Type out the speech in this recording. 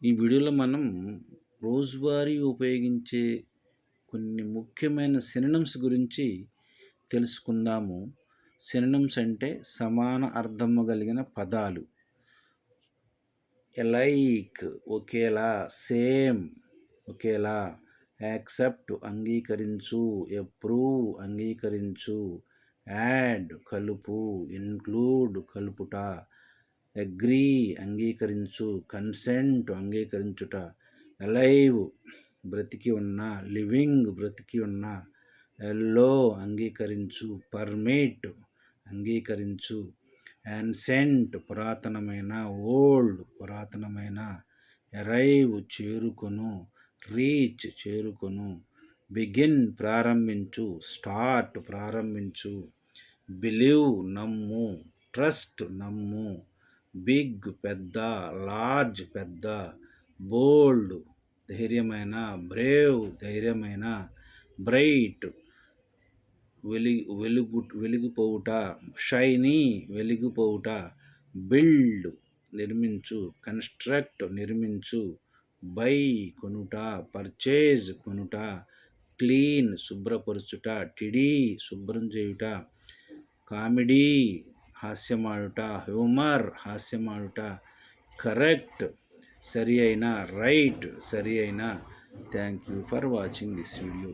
ఈ వీడియోలో మనం రోజువారీ ఉపయోగించే కొన్ని ముఖ్యమైన సినోనిమ్స్ గురించి తెలుసుకుందాము. సినోనిమ్స్ అంటే సమాన అర్థము కలిగిన పదాలు. ఎలైక్ ఒకేలా, సేమ్ ఒకేలా, యాక్సెప్ట్ అంగీకరించు, అప్రూవ్ అంగీకరించు, యాడ్ కలుపు, ఇన్క్లూడ్ కలుపుట, అగ్రీ అంగీకరించు, కన్సెంట్ అంగీకరించుట, అలైవ్ బ్రతికి ఉన్న, లివింగ్ బ్రతికి ఉన్న, ఎల్లో అంగీకరించు, పర్మిట్ అంగీకరించు, యాన్సెంట్ పురాతనమైన, ఓల్డ్ పురాతనమైన, అరైవ్ చేరుకొను, రీచ్ చేరుకొను, బిగిన్ ప్రారంభించు, స్టార్ట్ ప్రారంభించు, బిలీవ్ నమ్ము, ట్రస్ట్ నమ్ము, బిగ్ పెద్ద, లార్జ్ పెద్ద, బోల్డ్ ధైర్యమైన, బ్రేవ్ ధైర్యమైన, బ్రైట్ వెలిగిపోవుట, షైనీ వెలిగిపోవుట, బిల్డ్ నిర్మించు, కన్స్ట్రక్ట్ నిర్మించు, బై కొనుట, పర్చేజ్ కొనుట, క్లీన్ శుభ్రపరచుట, టిడీ శుభ్రం చేయుట, కామెడీ హాస్యమాడుట, హ్యూమర్ హాస్యమాడుట, కరెక్ట్ సరి అయిన, రైట్ సరి అయిన. Thank you for watching this video.